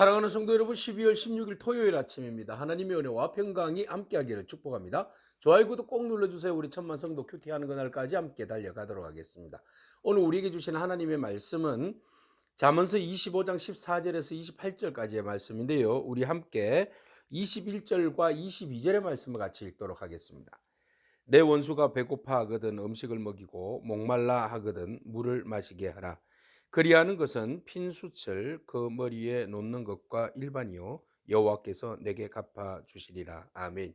사랑하는 성도 여러분, 12월 16일 토요일 아침입니다. 하나님의 은혜와 평강이 함께하기를 축복합니다. 좋아요, 구독 꼭 눌러주세요. 우리 천만 성도 큐티하는 그날까지 함께 달려가도록 하겠습니다. 오늘 우리에게 주신 하나님의 말씀은 잠언서 25장 14절에서 28절까지의 말씀인데요. 우리 함께 21절과 22절의 말씀을 같이 읽도록 하겠습니다. 내 원수가 배고파 하거든 음식을 먹이고 목말라 하거든 물을 마시게 하라. 그리하는 것은 핀수철 그 머리에 놓는 것과 일반이요 여호와께서 내게 갚아 주시리라. 아멘.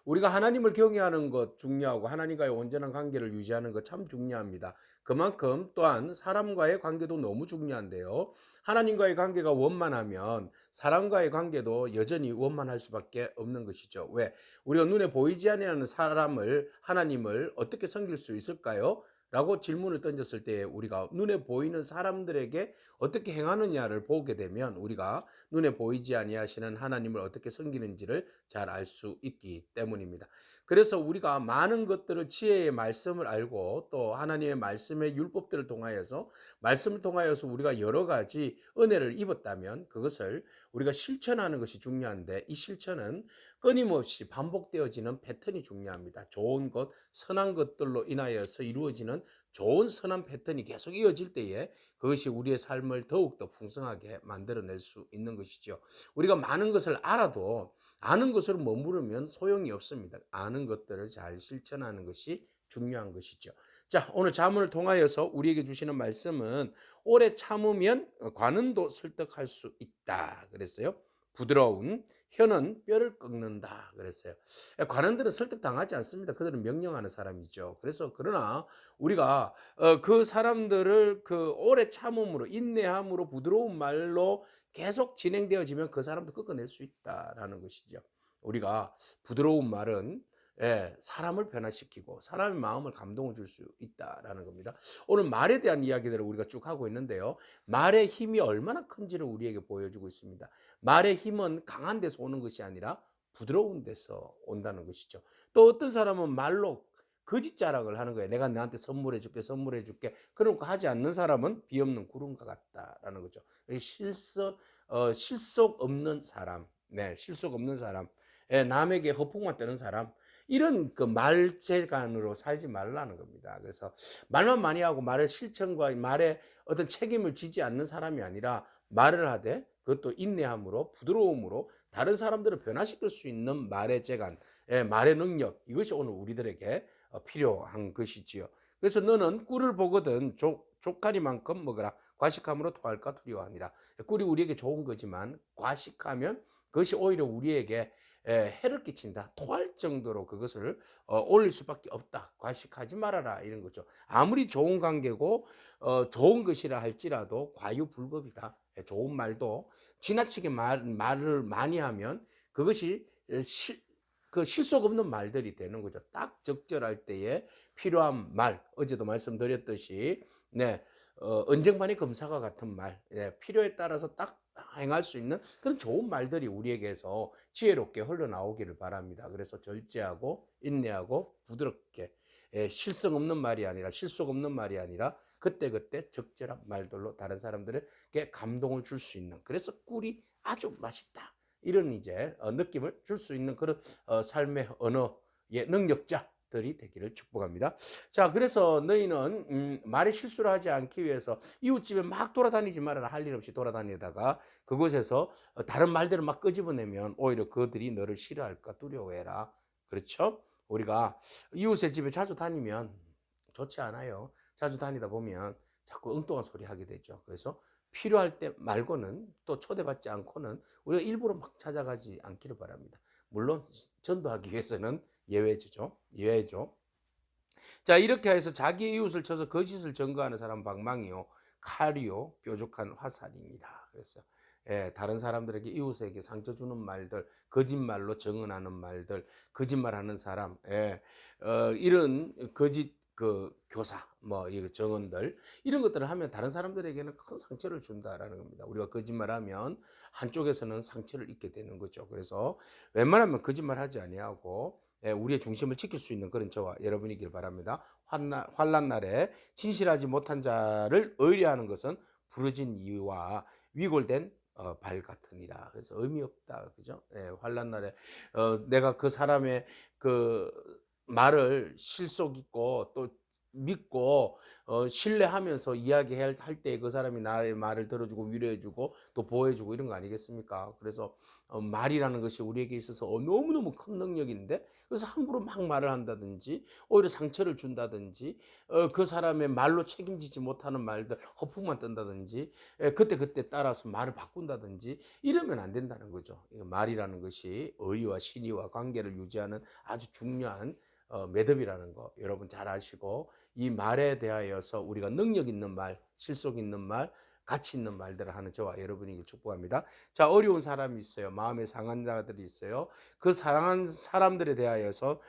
우리가 하나님을 경외하는 것 중요하고 하나님과의 온전한 관계를 유지하는 것 참 중요합니다. 그만큼 또한 사람과의 관계도 너무 중요한데요. 하나님과의 관계가 원만하면 사람과의 관계도 여전히 원만할 수밖에 없는 것이죠. 왜? 우리가 눈에 보이지 않는 사람을 하나님을 어떻게 섬길 수 있을까요? 라고 질문을 던졌을 때 우리가 눈에 보이는 사람들에게 어떻게 행하느냐를 보게 되면 우리가 눈에 보이지 아니하시는 하나님을 어떻게 섬기는지를 잘 알 수 있기 때문입니다. 그래서 우리가 많은 것들을 지혜의 말씀을 알고 또 하나님의 말씀의 율법들을 통하여서 말씀을 통하여서 우리가 여러 가지 은혜를 입었다면 그것을 우리가 실천하는 것이 중요한데 이 실천은 끊임없이 반복되어지는 패턴이 중요합니다. 좋은 것, 선한 것들로 인하여서 이루어지는 좋은 선한 패턴이 계속 이어질 때에 그것이 우리의 삶을 더욱더 풍성하게 만들어낼 수 있는 것이죠. 우리가 많은 것을 알아도 아는 것으로 머무르면 소용이 없습니다. 아는 것들을 잘 실천하는 것이 중요한 것이죠. 자, 오늘 자문을 통하여서 우리에게 주시는 말씀은 오래 참으면 관은도 설득할 수 있다 그랬어요. 부드러운 혀는 뼈를 꺾는다 그랬어요. 관원들은 설득당하지 않습니다. 그들은 명령하는 사람이죠. 그래서 그러나 우리가 그 사람들을 그 오래 참음으로 인내함으로 부드러운 말로 계속 진행되어지면 그 사람도 꺾어낼 수 있다라는 것이죠. 우리가 부드러운 말은 사람을 변화시키고 사람의 마음을 감동을 줄 수 있다라는 겁니다. 오늘 말에 대한 이야기들을 우리가 쭉 하고 있는데요. 말의 힘이 얼마나 큰지를 우리에게 보여주고 있습니다. 말의 힘은 강한 데서 오는 것이 아니라 부드러운 데서 온다는 것이죠. 또 어떤 사람은 말로 거짓 자랑을 하는 거예요. 내가 너한테 선물해 줄게, 선물해 줄게. 그런 거 하지 않는 사람은 비 없는 구름과 같다라는 거죠. 실속 없는 사람, 실속 없는 사람, 남에게 허풍만 뜨는 사람, 이런 그 말재간으로 살지 말라는 겁니다. 그래서 말만 많이 하고 말의 실천과 말의 어떤 책임을 지지 않는 사람이 아니라 말을 하되 그것도 인내함으로 부드러움으로 다른 사람들을 변화시킬 수 있는 말의 재간, 말의 능력, 이것이 오늘 우리들에게 필요한 것이지요. 그래서 너는 꿀을 보거든 족하니만큼 먹어라. 과식함으로 토할까 두려워하니라. 꿀이 우리에게 좋은 거지만 과식하면 그것이 오히려 우리에게 해를 끼친다. 토할 정도로 그것을 올릴 수밖에 없다. 과식하지 말아라 이런 거죠. 아무리 좋은 관계고 좋은 것이라 할지라도 과유불급이다. 좋은 말도 지나치게 말을 많이 하면 그것이 그 실속 없는 말들이 되는 거죠. 딱 적절할 때에 필요한 말, 어제도 말씀드렸듯이 언쟁반의 검사와 같은 말, 필요에 따라서 딱 행할 수 있는 그런 좋은 말들이 우리에게서 지혜롭게 흘러나오기를 바랍니다. 그래서 절제하고 인내하고 부드럽게 실성 없는 말이 아니라 실속 없는 말이 아니라 그때그때 적절한 말들로 다른 사람들에게 감동을 줄 수 있는, 그래서 꿀이 아주 맛있다 이런 이제 느낌을 줄 수 있는 그런 삶의 언어의 능력자들이 되기를 축복합니다. 자, 그래서 너희는 말에 실수를 하지 않기 위해서 이웃집에 막 돌아다니지 말아라. 할 일 없이 돌아다니다가 그곳에서 다른 말들을 막 끄집어내면 오히려 그들이 너를 싫어할까 두려워해라. 그렇죠? 우리가 이웃의 집에 자주 다니면 좋지 않아요. 자주 다니다 보면 자꾸 엉뚱한 소리 하게 되죠. 그래서 필요할 때 말고는 또 초대받지 않고는 우리가 일부러 막 찾아가지 않기를 바랍니다. 물론 전도하기 위해서는 예외죠. 예외죠. 자, 이렇게 해서 자기 이웃을 쳐서 거짓을 증거하는 사람 방망이요 칼이요 뾰족한 화살이니라. 그래서 다른 사람들에게 이웃에게 상처 주는 말들, 거짓말로 증언하는 말들, 거짓말하는 사람, 이런 거짓 그 교사, 이 정언들 이런 것들을 하면 다른 사람들에게는 큰 상처를 준다라는 겁니다. 우리가 거짓말하면 한쪽에서는 상처를 입게 되는 거죠. 그래서 웬만하면 거짓말하지 아니하고 우리의 중심을 지킬 수 있는 그런 저와 여러분이길 바랍니다. 환난 날에 진실하지 못한 자를 의뢰하는 것은 부르진 이와 위골된 발 같으니라. 그래서 의미 없다. 그죠? 예, 환난 날에 내가 그 사람의 그 말을 실속 있고 또 믿고 신뢰하면서 이야기할 때 그 사람이 나의 말을 들어주고 위로해주고 또 보호해주고 이런 거 아니겠습니까? 그래서 말이라는 것이 우리에게 있어서 너무너무 큰 능력인데, 그래서 함부로 막 말을 한다든지 오히려 상처를 준다든지 그 사람의 말로 책임지지 못하는 말들 허풍만 뜬다든지 그때 따라서 말을 바꾼다든지 이러면 안 된다는 거죠. 말이라는 것이 의리와 신의와 관계를 유지하는 아주 중요한 매듭이라는 거 여러분 잘 아시고, 이 말에 대하여서 우리가 능력 있는 말, 실속 있는 말, 가치 있는 말들을 하는 저와 여러분에게 축복합니다. 자, 어려운 사람이 있어요. 마음에 상한 자들이 있어요. 그 상한 사람들에 대하여서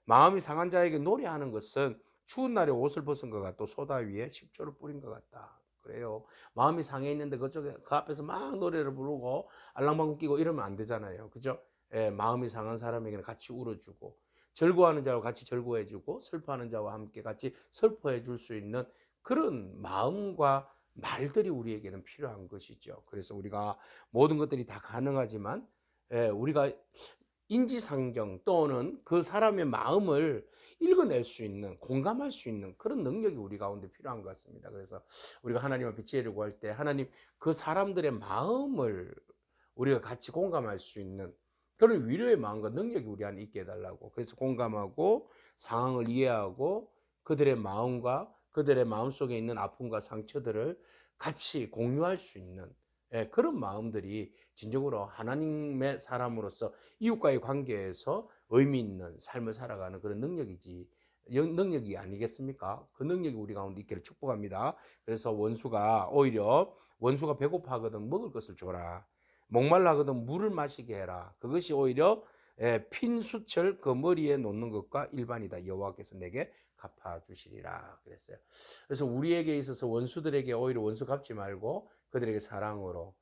마음이 상한 자에게 노래하는 것은 추운 날에 옷을 벗은 것 같고 소다 위에 식초를 뿌린 것 같다. 그래요. 마음이 상해 있는데 그쪽에 그 앞에서 막 노래를 부르고 알랑방구 끼고 이러면 안 되잖아요. 그죠? 마음이 상한 사람에게는 같이 울어주고, 절구하는 자와 같이 절구해주고, 슬퍼하는 자와 함께 같이 슬퍼해 줄 수 있는 그런 마음과 말들이 우리에게는 필요한 것이죠. 그래서 우리가 모든 것들이 다 가능하지만 우리가 인지상정 또는 그 사람의 마음을 읽어낼 수 있는, 공감할 수 있는 그런 능력이 우리 가운데 필요한 것 같습니다. 그래서 우리가 하나님 앞에 지혜를 구할 때 하나님 그 사람들의 마음을 우리가 같이 공감할 수 있는 그런 위로의 마음과 능력이 우리 안에 있게 해달라고. 그래서 공감하고 상황을 이해하고 그들의 마음과 그들의 마음속에 있는 아픔과 상처들을 같이 공유할 수 있는 그런 마음들이 진정으로 하나님의 사람으로서 이웃과의 관계에서 의미 있는 삶을 살아가는 그런 능력이 아니겠습니까? 그 능력이 우리 가운데 있기를 축복합니다. 그래서 원수가 배고파하거든 먹을 것을 줘라. 목말라 하거든 물을 마시게 해라. 그것이 오히려 핀수철 그 머리에 놓는 것과 일반이다. 여호와께서 내게 갚아주시리라 그랬어요. 그래서 우리에게 있어서 원수들에게 오히려 원수 갚지 말고 그들에게 사랑으로,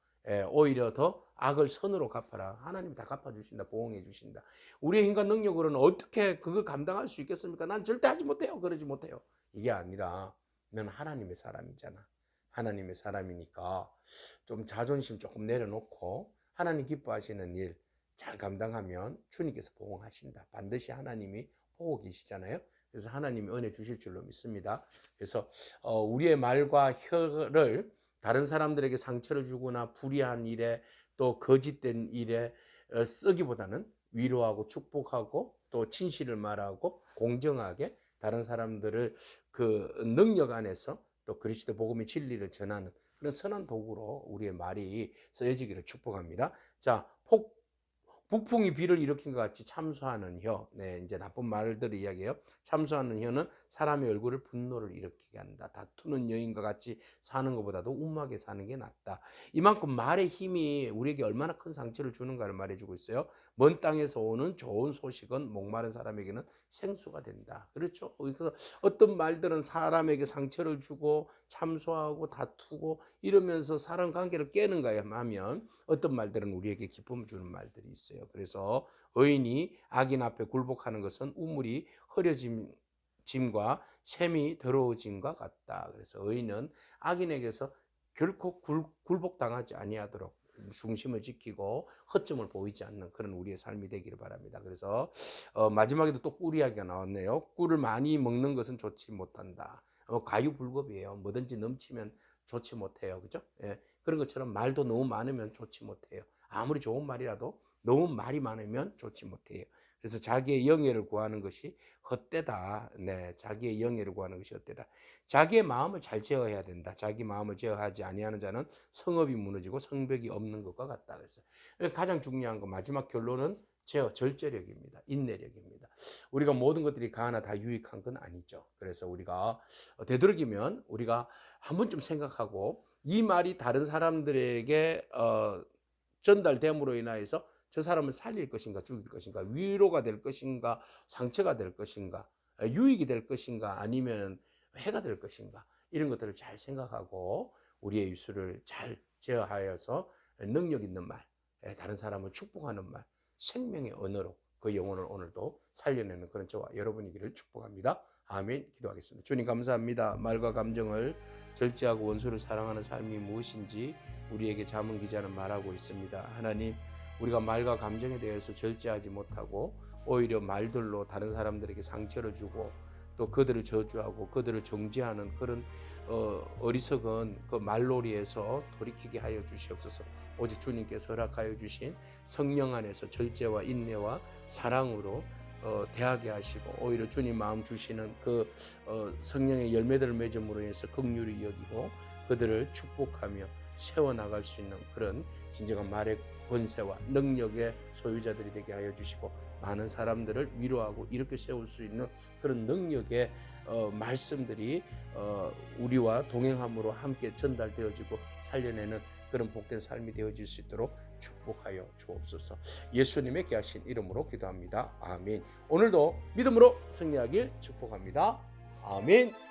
오히려 더 악을 선으로 갚아라. 하나님이 다 갚아주신다. 보응해 주신다. 우리의 힘과 능력으로는 어떻게 그걸 감당할 수 있겠습니까? 난 절대 하지 못해요. 그러지 못해요. 이게 아니라 넌 하나님의 사람이잖아. 하나님의 사람이니까 좀 자존심 조금 내려놓고 하나님 기뻐하시는 일 잘 감당하면 주님께서 보응하신다. 반드시 하나님이 보고 계시잖아요. 그래서 하나님이 은혜 주실 줄로 믿습니다. 그래서 우리의 말과 혀를 다른 사람들에게 상처를 주거나 불의한 일에 또 거짓된 일에 쓰기보다는 위로하고 축복하고 또 진실을 말하고 공정하게 다른 사람들을 그 능력 안에서 또 그리스도 복음의 진리를 전하는 그런 선한 도구로 우리의 말이 쓰여지기를 축복합니다. 자, 북풍이 비를 일으킨 것 같이 참수하는 혀. 네, 이제 나쁜 말들을 이야기해요. 참수하는 혀는 사람의 얼굴을 분노를 일으키게 한다. 다투는 여인과 같이 사는 것보다도 음하게 사는 게 낫다. 이만큼 말의 힘이 우리에게 얼마나 큰 상처를 주는가를 말해주고 있어요. 먼 땅에서 오는 좋은 소식은 목마른 사람에게는 생수가 된다. 그렇죠? 그래서 어떤 말들은 사람에게 상처를 주고 참소하고 다투고 이러면서 사람 관계를 깨는 거야 하면, 어떤 말들은 우리에게 기쁨을 주는 말들이 있어요. 그래서 의인이 악인 앞에 굴복하는 것은 우물이 흐려짐과 샘이 더러워짐과 같다. 그래서 의인은 악인에게서 결코 굴복당하지 아니하도록 중심을 지키고 허점을 보이지 않는 그런 우리의 삶이 되기를 바랍니다. 그래서 마지막에도 또 꿀 이야기가 나왔네요. 꿀을 많이 먹는 것은 좋지 못한다. 과유불급이에요. 뭐든지 넘치면 좋지 못해요. 그죠? 예. 그런 것처럼 말도 너무 많으면 좋지 못해요. 아무리 좋은 말이라도 너무 말이 많으면 좋지 못해요. 그래서 자기의 영예를 구하는 것이 헛되다. 네, 자기의 영예를 구하는 것이 헛되다. 자기의 마음을 잘 제어해야 된다. 자기 마음을 제어하지 아니하는 자는 성읍이 무너지고 성벽이 없는 것과 같다. 그래서 가장 중요한 거 마지막 결론은 절제력입니다. 인내력입니다. 우리가 모든 것들이 하나 다 유익한 건 아니죠. 그래서 우리가 되도록이면 우리가 한 번쯤 생각하고 이 말이 다른 사람들에게 전달됨으로 인하여서 저 사람을 살릴 것인가 죽일 것인가, 위로가 될 것인가 상처가 될 것인가, 유익이 될 것인가 아니면 해가 될 것인가, 이런 것들을 잘 생각하고 우리의 입술을 잘 제어하여서 능력 있는 말, 다른 사람을 축복하는 말, 생명의 언어로 그 영혼을 오늘도 살려내는 그런 저와 여러분이기를 축복합니다. 아멘. 기도하겠습니다. 주님 감사합니다. 말과 감정을 절제하고 원수를 사랑하는 삶이 무엇인지 우리에게 잠언 기자는 말하고 있습니다. 하나님, 우리가 말과 감정에 대해서 절제하지 못하고 오히려 말들로 다른 사람들에게 상처를 주고 또 그들을 저주하고 그들을 정죄하는 그런 어리석은 그 말놀이에서 돌이키게 하여 주시옵소서. 오직 주님께서 허락하여 주신 성령 안에서 절제와 인내와 사랑으로 대하게 하시고 오히려 주님 마음 주시는 그 성령의 열매들을 맺음으로 인해서 긍휼히 여기고 그들을 축복하며 세워나갈 수 있는 그런 진정한 말의 권세와 능력의 소유자들이 되게 하여 주시고 많은 사람들을 위로하고 이렇게 세울 수 있는 그런 능력의 말씀들이 우리와 동행함으로 함께 전달되어지고 살려내는 그런 복된 삶이 되어질 수 있도록 축복하여 주옵소서. 예수님의 귀하신 이름으로 기도합니다. 아멘. 오늘도 믿음으로 승리하길 축복합니다. 아멘.